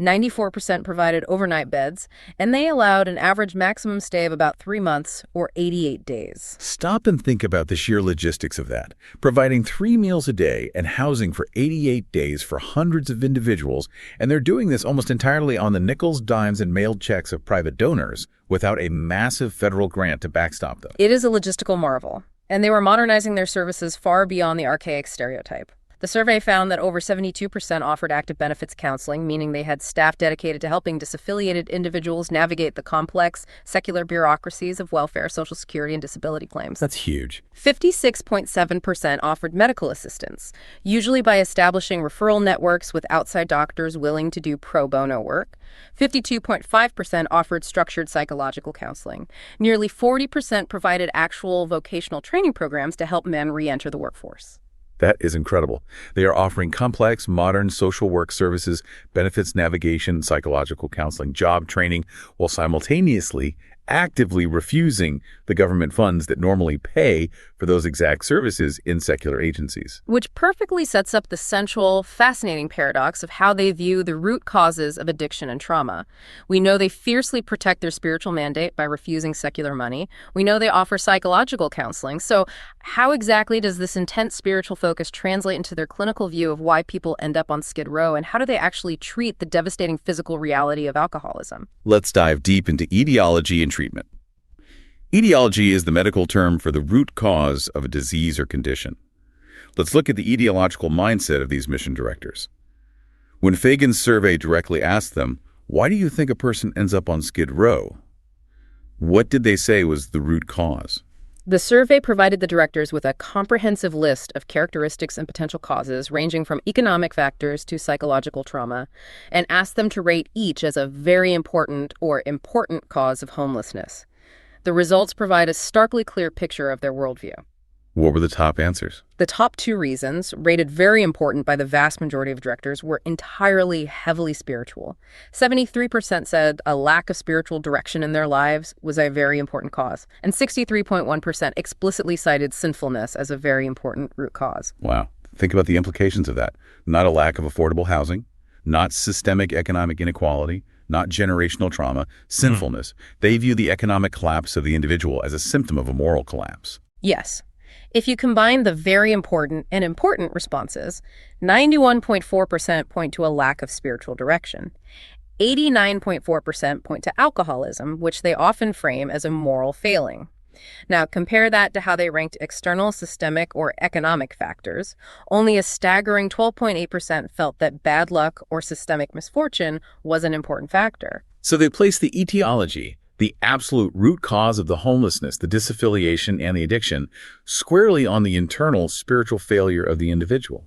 94% provided overnight beds, and they allowed an average maximum stay of about 3 months or 88 days. Stop and think about the sheer logistics of that. Providing 3 meals a day and housing for 88 days for hundreds of individuals, and they're doing this almost entirely on the nickels, dimes, and mailed checks of private donors without a massive federal grant to backstop them. It is a logistical marvel, and they were modernizing their services far beyond the archaic stereotype. The survey found that over 72% offered active benefits counseling, meaning they had staff dedicated to helping disaffiliated individuals navigate the complex, secular bureaucracies of welfare, Social Security, and disability claims. That's huge. 56.7% offered medical assistance, usually by establishing referral networks with outside doctors willing to do pro bono work. 52.5% offered structured psychological counseling. Nearly 40% provided actual vocational training programs to help men re-enter the workforce. That is incredible. They are offering complex, modern social work services, benefits navigation, psychological counseling, job training, while simultaneously actively refusing the government funds that normally pay for those exact services in secular agencies. Which perfectly sets up the central, fascinating paradox of how they view the root causes of addiction and trauma. We know they fiercely protect their spiritual mandate by refusing secular money. We know they offer psychological counseling. So how exactly does this intense spiritual focus translate into their clinical view of why people end up on Skid Row, and how do they actually treat the devastating physical reality of alcoholism? Let's dive deep into etiology and treatment. Etiology is the medical term for the root cause of a disease or condition. Let's look at the etiological mindset of these mission directors. When Fagan's survey directly asked them, "Why do you think a person ends up on Skid Row?" what did they say was the root cause? The survey provided the directors with a comprehensive list of characteristics and potential causes ranging from economic factors to psychological trauma, and asked them to rate each as a very important or important cause of homelessness. The results provide a starkly clear picture of their worldview. What were the top answers? The top two reasons, rated very important by the vast majority of directors, were entirely heavily spiritual. 73% said a lack of spiritual direction in their lives was a very important cause, and 63.1% explicitly cited sinfulness as a very important root cause. Wow. Think about the implications of that. Not a lack of affordable housing, not systemic economic inequality, not generational trauma, sinfulness. They view the economic collapse of the individual as a symptom of a moral collapse. Yes. If you combine the very important and important responses, 91.4% point to a lack of spiritual direction. 89.4% point to alcoholism, which they often frame as a moral failing. Now, compare that to how they ranked external, systemic, or economic factors. Only a staggering 12.8% felt that bad luck or systemic misfortune was an important factor. So they place the etiology, the absolute root cause of the homelessness, the disaffiliation, and the addiction, squarely on the internal spiritual failure of the individual.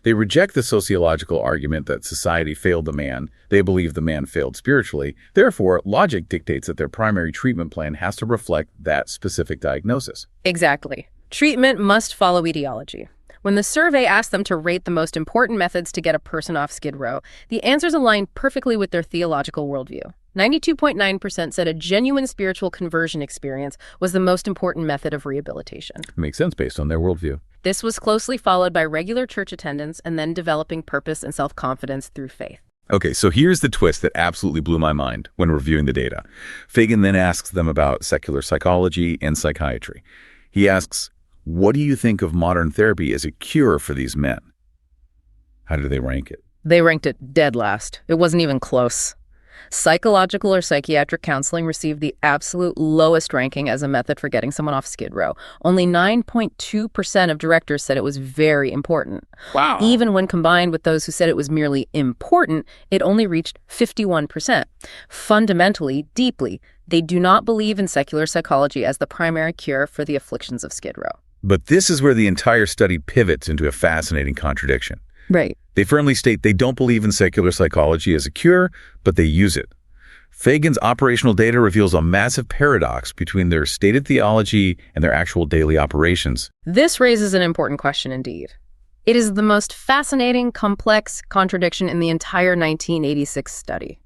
They reject the sociological argument that society failed the man. They believe the man failed spiritually. Therefore, logic dictates that their primary treatment plan has to reflect that specific diagnosis. Exactly. Treatment must follow etiology. When the survey asked them to rate the most important methods to get a person off Skid Row, the answers aligned perfectly with their theological worldview. 92.9% said a genuine spiritual conversion experience was the most important method of rehabilitation. It makes sense based on their worldview. This was closely followed by regular church attendance and then developing purpose and self-confidence through faith. Okay, so here's the twist that absolutely blew my mind when reviewing the data. Fagan then asks them about secular psychology and psychiatry. He asks, what do you think of modern therapy as a cure for these men? How do they rank it? They ranked it dead last. It wasn't even close. Psychological or psychiatric counseling received the absolute lowest ranking as a method for getting someone off Skid Row. Only 9.2% of directors said it was very important. Wow. Even when combined with those who said it was merely important, it only reached 51%. Fundamentally, deeply, they do not believe in secular psychology as the primary cure for the afflictions of Skid Row. But this is where the entire study pivots into a fascinating contradiction. Right. They firmly state they don't believe in secular psychology as a cure, but they use it. Fagan's operational data reveals a massive paradox between their stated theology and their actual daily operations. This raises an important question indeed. It is the most fascinating, complex contradiction in the entire 1986 study.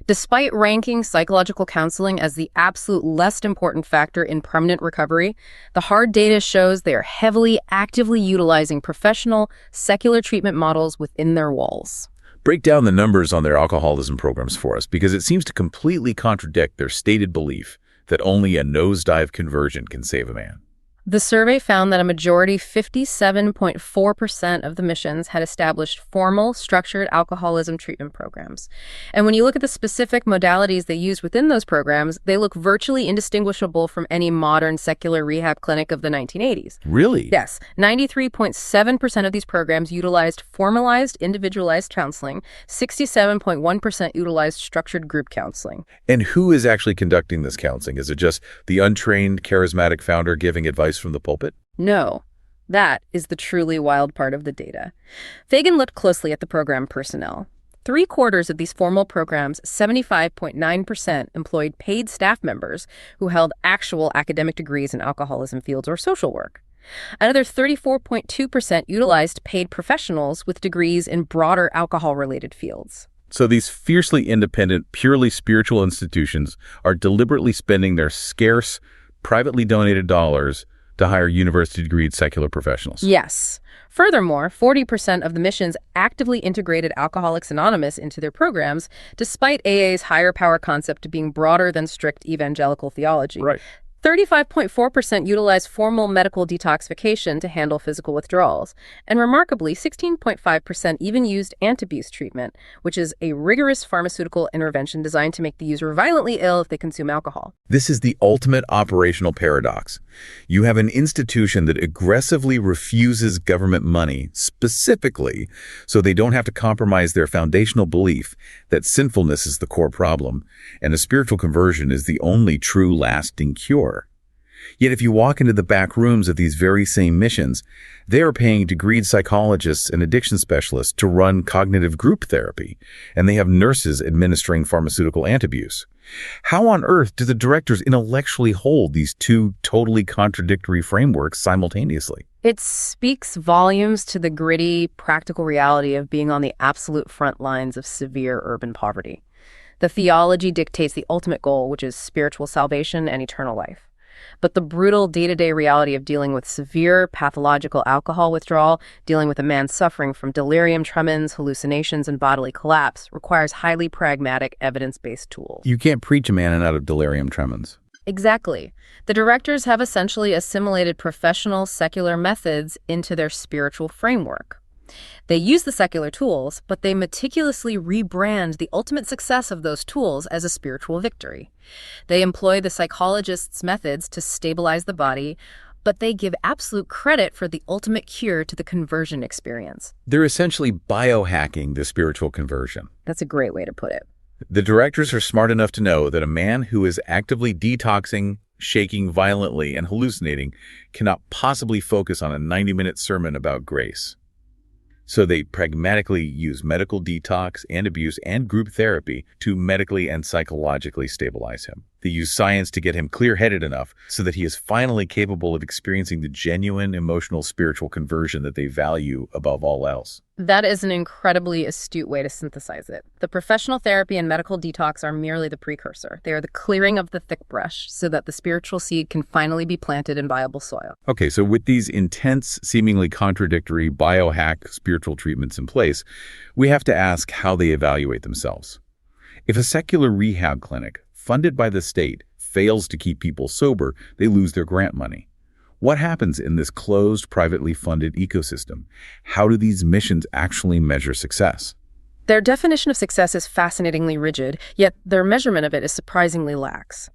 Despite ranking psychological counseling as the absolute least important factor in permanent recovery, the hard data shows they are heavily, actively utilizing professional, secular treatment models within their walls. Break down the numbers on their alcoholism programs for us, because it seems to completely contradict their stated belief that only a nosedive conversion can save a man. The survey found that a majority, 57.4% of the missions, had established formal, structured alcoholism treatment programs. And when you look at the specific modalities they used within those programs, they look virtually indistinguishable from any modern secular rehab clinic of the 1980s. Really? Yes. 93.7% of these programs utilized formalized, individualized counseling. 67.1% utilized structured group counseling. And who is actually conducting this counseling? Is it just the untrained, charismatic founder giving advice from the pulpit? No. That is the truly wild part of the data. Fagan looked closely at the program personnel. 3/4 of these formal programs, 75.9%, employed paid staff members who held actual academic degrees in alcoholism fields or social work. Another 34.2% utilized paid professionals with degrees in broader alcohol-related fields. So these fiercely independent, purely spiritual institutions are deliberately spending their scarce, privately donated dollars to hire university-degreed secular professionals. Yes. Furthermore, 40% of the missions actively integrated Alcoholics Anonymous into their programs, despite AA's higher power concept being broader than strict evangelical theology. Right. 35.4% utilized formal medical detoxification to handle physical withdrawals. And remarkably, 16.5% even used antabuse treatment, which is a rigorous pharmaceutical intervention designed to make the user violently ill if they consume alcohol. This is the ultimate operational paradox. You have an institution that aggressively refuses government money, specifically so they don't have to compromise their foundational belief that sinfulness is the core problem, and a spiritual conversion is the only true lasting cure. Yet if you walk into the back rooms of these very same missions, they are paying degreed psychologists and addiction specialists to run cognitive group therapy, and they have nurses administering pharmaceutical antabuse. How on earth do the directors intellectually hold these two totally contradictory frameworks simultaneously? It speaks volumes to the gritty, practical reality of being on the absolute front lines of severe urban poverty. The theology dictates the ultimate goal, which is spiritual salvation and eternal life. But the brutal day-to-day reality of dealing with severe pathological alcohol withdrawal, dealing with a man suffering from delirium tremens, hallucinations, and bodily collapse requires highly pragmatic, evidence-based tools. You can't preach a man out of delirium tremens. Exactly. The directors have essentially assimilated professional, secular methods into their spiritual framework. They use the secular tools, but they meticulously rebrand the ultimate success of those tools as a spiritual victory. They employ the psychologist's methods to stabilize the body, but they give absolute credit for the ultimate cure to the conversion experience. They're essentially biohacking the spiritual conversion. That's a great way to put it. The directors are smart enough to know that a man who is actively detoxing, shaking violently, and hallucinating cannot possibly focus on a 90-minute sermon about grace. So they pragmatically use medical detox and abuse and group therapy to medically and psychologically stabilize him. They use science to get him clear-headed enough so that he is finally capable of experiencing the genuine emotional spiritual conversion that they value above all else. That is an incredibly astute way to synthesize it. The professional therapy and medical detox are merely the precursor. They are the clearing of the thick brush so that the spiritual seed can finally be planted in viable soil. Okay, so with these intense, seemingly contradictory biohack spiritual treatments in place, we have to ask how they evaluate themselves. If a secular rehab clinic, funded by the state, fails to keep people sober, they lose their grant money. What happens in this closed, privately funded ecosystem? How do these missions actually measure success? Their definition of success is fascinatingly rigid, yet their measurement of it is surprisingly lax.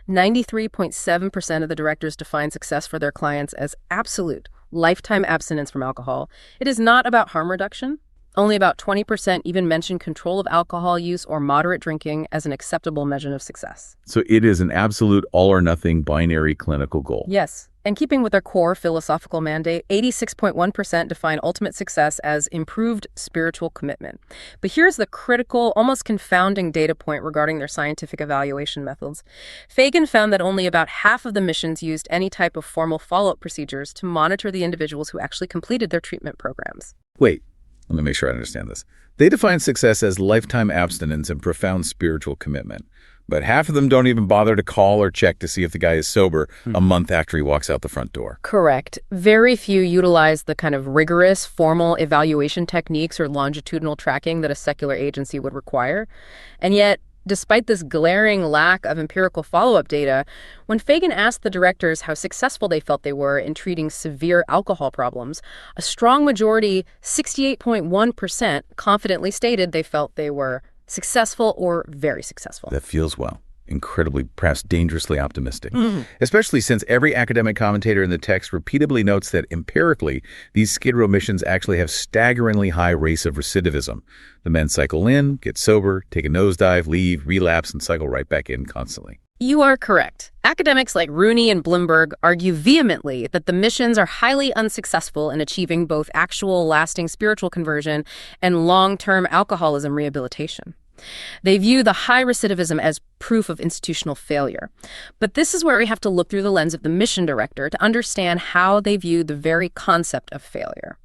93.7% of the directors define success for their clients as absolute, lifetime abstinence from alcohol. It is not about harm reduction. Only about 20% even mention control of alcohol use or moderate drinking as an acceptable measure of success. So it is an absolute all-or-nothing binary clinical goal. Yes. And keeping with their core philosophical mandate, 86.1% define ultimate success as improved spiritual commitment. But here's the critical, almost confounding data point regarding their scientific evaluation methods. Fagan found that only about half of the missions used any type of formal follow-up procedures to monitor the individuals who actually completed their treatment programs. Wait. Let me make sure I understand this. They define success as lifetime abstinence and profound spiritual commitment. But half of them don't even bother to call or check to see if the guy is sober a month after he walks out the front door. Correct. Very few utilize the kind of rigorous, formal evaluation techniques or longitudinal tracking that a secular agency would require. And yet, despite this glaring lack of empirical follow-up data, when Fagan asked the directors how successful they felt they were in treating severe alcohol problems, a strong majority, 68.1%, confidently stated they felt they were successful or very successful. That feels, well, incredibly, perhaps dangerously optimistic. Especially since every academic commentator in the text repeatedly notes that empirically, these Skid Row missions actually have staggeringly high rates of recidivism. The men cycle in, get sober, take a nosedive, leave, relapse, and cycle right back in constantly. You are correct. Academics like Rooney and Blumberg argue vehemently that the missions are highly unsuccessful in achieving both actual lasting spiritual conversion and long-term alcoholism rehabilitation. They view the high recidivism as proof of institutional failure. But this is where we have to look through the lens of the mission director to understand how they view the very concept of failure.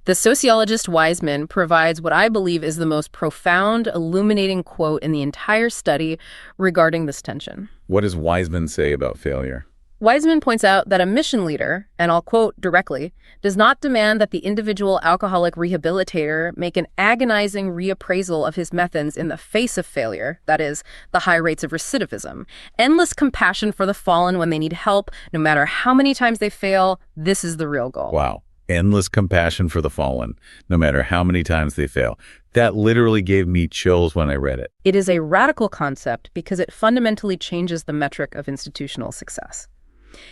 The sociologist Wiseman provides what I believe is the most profound, illuminating quote in the entire study regarding this tension. What does Wiseman say about failure? Wiseman points out that a mission leader, and I'll quote directly, does not demand that the individual alcoholic rehabilitator make an agonizing reappraisal of his methods in the face of failure, that is, the high rates of recidivism. Endless compassion for the fallen when they need help, no matter how many times they fail, this is the real goal. Wow. Endless compassion for the fallen, no matter how many times they fail. That literally gave me chills when I read it. It is a radical concept because it fundamentally changes the metric of institutional success.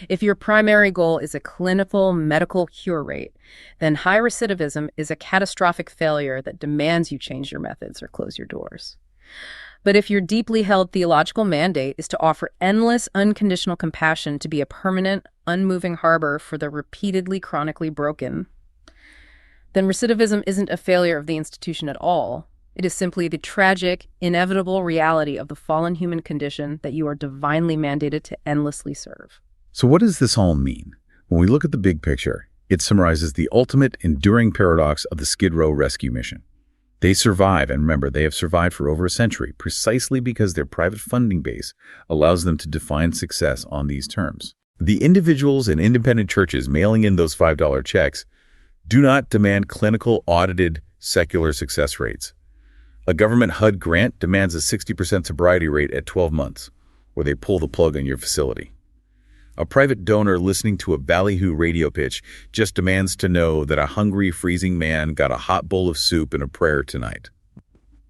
If your primary goal is a clinical medical cure rate, then high recidivism is a catastrophic failure that demands you change your methods or close your doors. But if your deeply held theological mandate is to offer endless, unconditional compassion to be a permanent, unmoving harbor for the repeatedly chronically broken, then recidivism isn't a failure of the institution at all. It is simply the tragic, inevitable reality of the fallen human condition that you are divinely mandated to endlessly serve. So what does this all mean? When we look at the big picture, it summarizes the ultimate enduring paradox of the Skid Row rescue mission. They survive, and remember, they have survived for over a century, precisely because their private funding base allows them to define success on these terms. The individuals and independent churches mailing in those $5 checks do not demand clinical, audited, secular success rates. A government HUD grant demands a 60% sobriety rate at 12 months, or they pull the plug on your facility. A private donor listening to a ballyhoo radio pitch just demands to know that a hungry, freezing man got a hot bowl of soup and a prayer tonight.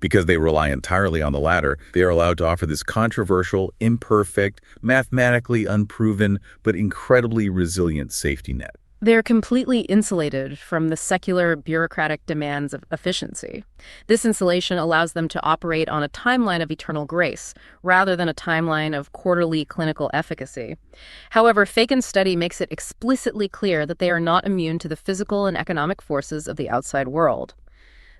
Because they rely entirely on the latter, they are allowed to offer this controversial, imperfect, mathematically unproven, but incredibly resilient safety net. They're completely insulated from the secular bureaucratic demands of efficiency. This insulation allows them to operate on a timeline of eternal grace, rather than a timeline of quarterly clinical efficacy. However, Fagan's study makes it explicitly clear that they are not immune to the physical and economic forces of the outside world.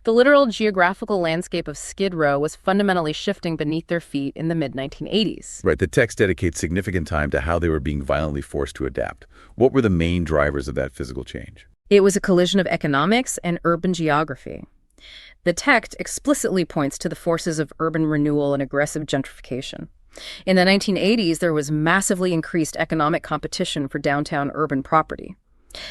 The literal geographical landscape of Skid Row was fundamentally shifting beneath their feet in the mid-1980s. Right, the text dedicates significant time to how they were being violently forced to adapt. What were the main drivers of that physical change? It was a collision of economics and urban geography. The text explicitly points to the forces of urban renewal and aggressive gentrification. In the 1980s, there was massively increased economic competition for downtown urban property.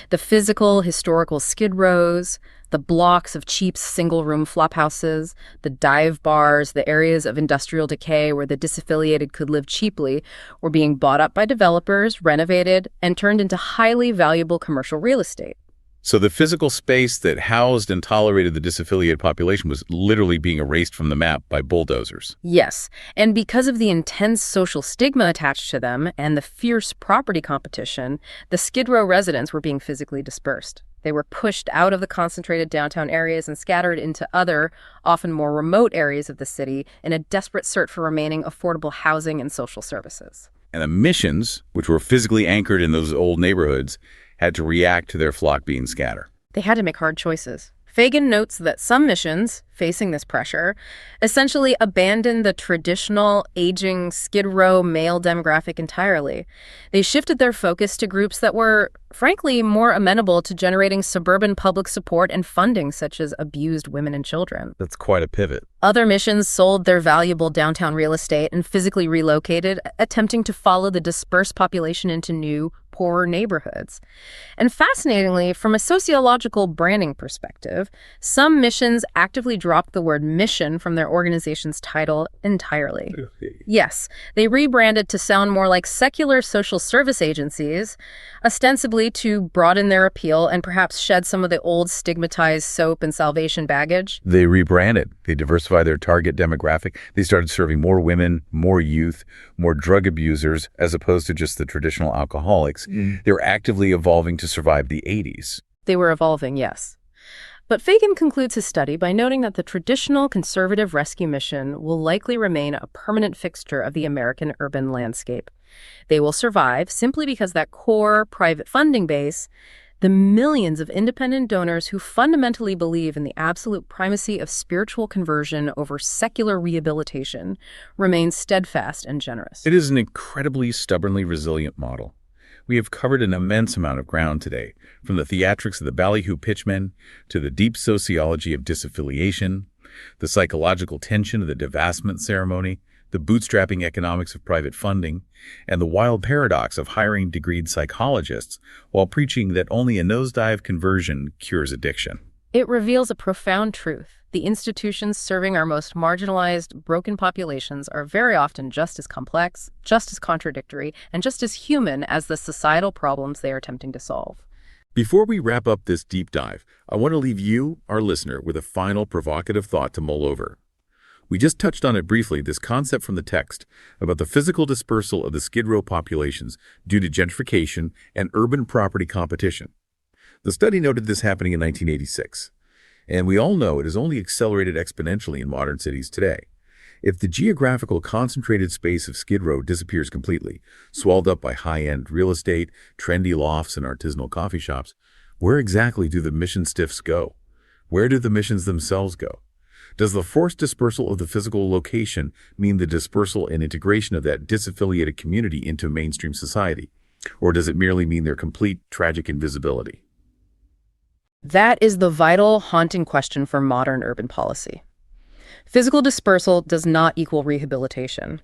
The physical, historical skid rows, the blocks of cheap single-room flophouses, the dive bars, the areas of industrial decay where the disaffiliated could live cheaply were being bought up by developers, renovated, and turned into highly valuable commercial real estate. So the physical space that housed and tolerated the disaffiliated population was literally being erased from the map by bulldozers. Yes, and because of the intense social stigma attached to them and the fierce property competition, the Skid Row residents were being physically dispersed. They were pushed out of the concentrated downtown areas and scattered into other, often more remote areas of the city in a desperate search for remaining affordable housing and social services. And the missions, which were physically anchored in those old neighborhoods, had to react to their flock being scattered. They had to make hard choices. Fagan notes that some missions, facing this pressure, essentially abandoned the traditional, aging Skid Row male demographic entirely. They shifted their focus to groups that were, frankly, more amenable to generating suburban public support and funding, such as abused women and children. That's quite a pivot. Other missions sold their valuable downtown real estate and physically relocated, attempting to follow the dispersed population into new, poorer neighborhoods. And fascinatingly, from a sociological branding perspective, some missions actively dropped the word mission from their organization's title entirely. Yes, they rebranded to sound more like secular social service agencies, ostensibly to broaden their appeal and perhaps shed some of the old stigmatized soap and salvation baggage. They rebranded. They diversified their target demographic. They started serving more women, more youth, more drug abusers, as opposed to just the traditional alcoholics. They were actively evolving to survive the 80s. They were evolving, yes. But Fagan concludes his study by noting that the traditional conservative rescue mission will likely remain a permanent fixture of the American urban landscape. They will survive simply because that core private funding base, the millions of independent donors who fundamentally believe in the absolute primacy of spiritual conversion over secular rehabilitation, remains steadfast and generous. It is an incredibly stubbornly resilient model. We have covered an immense amount of ground today, from the theatrics of the ballyhoo pitchmen to the deep sociology of disaffiliation, the psychological tension of the divestment ceremony, the bootstrapping economics of private funding, and the wild paradox of hiring degreed psychologists while preaching that only a nosedive conversion cures addiction. It reveals a profound truth. The institutions serving our most marginalized, broken populations are very often just as complex, just as contradictory, and just as human as the societal problems they are attempting to solve. Before we wrap up this deep dive, I want to leave you, our listener, with a final provocative thought to mull over. We just touched on it briefly, this concept from the text about the physical dispersal of the Skid Row populations due to gentrification and urban property competition. The study noted this happening in 1986. And we all know it has only accelerated exponentially in modern cities today. If the geographical concentrated space of Skid Row disappears completely, swallowed up by high-end real estate, trendy lofts, and artisanal coffee shops, where exactly do the mission stiffs go? Where do the missions themselves go? Does the forced dispersal of the physical location mean the dispersal and integration of that disaffiliated community into mainstream society? Or does it merely mean their complete tragic invisibility? That is the vital, haunting question for modern urban policy. Physical dispersal does not equal rehabilitation.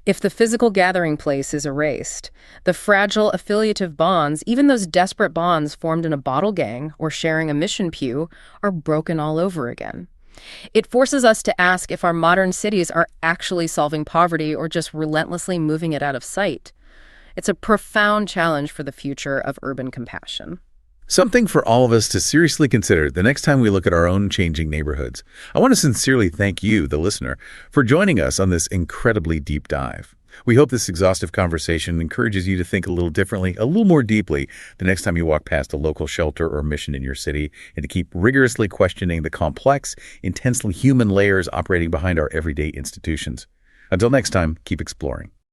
If the physical gathering place is erased, the fragile affiliative bonds, even those desperate bonds formed in a bottle gang or sharing a mission pew, are broken all over again. It forces us to ask if our modern cities are actually solving poverty or just relentlessly moving it out of sight. It's a profound challenge for the future of urban compassion. Something for all of us to seriously consider the next time we look at our own changing neighborhoods. I want to sincerely thank you, the listener, for joining us on this incredibly deep dive. We hope this exhaustive conversation encourages you to think a little differently, a little more deeply, the next time you walk past a local shelter or mission in your city, and to keep rigorously questioning the complex, intensely human layers operating behind our everyday institutions. Until next time, keep exploring.